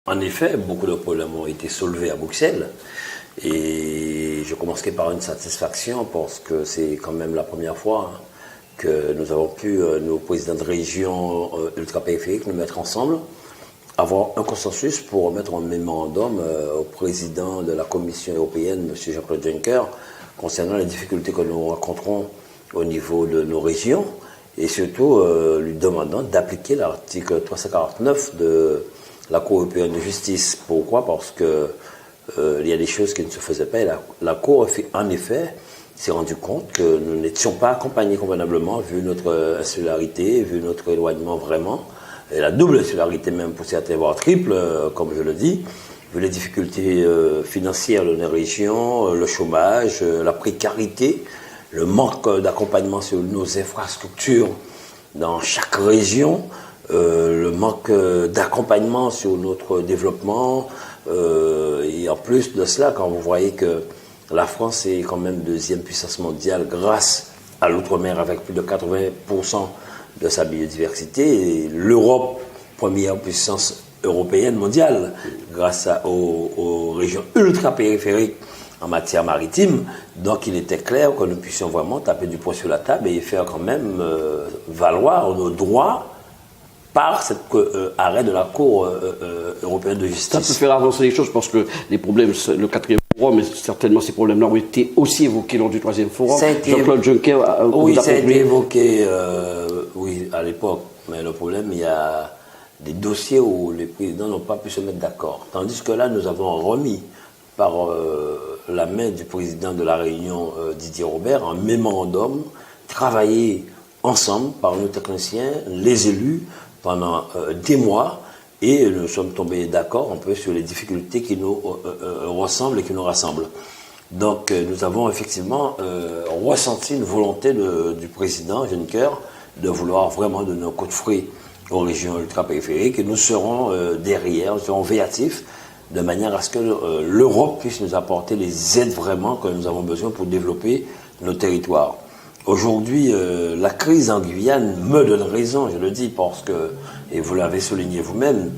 En effet, beaucoup de problèmes ont été soulevés à Bruxelles et je commencerai par une satisfaction parce que c'est quand même la première fois que nous avons pu, nos présidents de région ultra-périphériques, nous mettre ensemble, avoir un consensus pour remettre un mémorandum au président de la Commission européenne, M. Jean-Claude Juncker, concernant les difficultés que nous rencontrons au niveau de nos régions et surtout lui demandant d'appliquer l'article 349 de la Cour européenne de justice. Pourquoi? Parce que il y a des choses qui ne se faisaient pas. Et la Cour, en effet, s'est rendu compte que nous n'étions pas accompagnés convenablement, vu notre insularité, vu notre éloignement vraiment, et la double insularité même pour certains, voire triple, comme je le dis, vu les difficultés financières de nos régions, le chômage, la précarité, le manque d'accompagnement sur nos infrastructures dans chaque région, le manque d'accompagnement sur notre développement, et en plus de cela, quand vous voyez que la France est quand même deuxième puissance mondiale grâce à l'outre-mer avec plus de 80% de sa biodiversité, et l'Europe, première puissance européenne mondiale grâce aux régions ultra-périphériques en matière maritime. Donc il était clair que nous puissions vraiment taper du poing sur la table et faire quand même valoir nos droits par cet arrêt de la Cour européenne de justice. Ça peut faire avancer les choses parce que les problèmes, le quatrième forum, mais certainement ces problèmes-là ont été aussi évoqués lors du troisième forum. Jean-Claude Juncker oui, ça a été évoqué oui, à l'époque, mais le problème, il y a des dossiers où les présidents n'ont pas pu se mettre d'accord. Tandis que là, nous avons remis par la main du président de la Réunion, Didier Robert, un mémorandum travaillé ensemble par nos techniciens, les élus, pendant des mois, et nous sommes tombés d'accord un peu sur les difficultés qui nous ressemblent et qui nous rassemblent. Donc nous avons effectivement ressenti une volonté du président Juncker de vouloir vraiment donner un coup de fouet aux régions ultra-périphériques, et nous serons derrière, nous serons véatifs, de manière à ce que l'Europe puisse nous apporter les aides vraiment que nous avons besoin pour développer nos territoires. Aujourd'hui, la crise en Guyane me donne raison, je le dis, parce que, et vous l'avez souligné vous-même,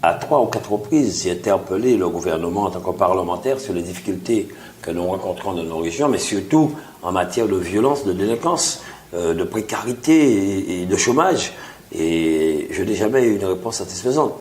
à 3 ou 4 reprises, j'ai interpellé le gouvernement en tant que parlementaire sur les difficultés que nous rencontrons dans nos régions, mais surtout en matière de violence, de délinquance, de précarité et de chômage. Et je n'ai jamais eu une réponse satisfaisante.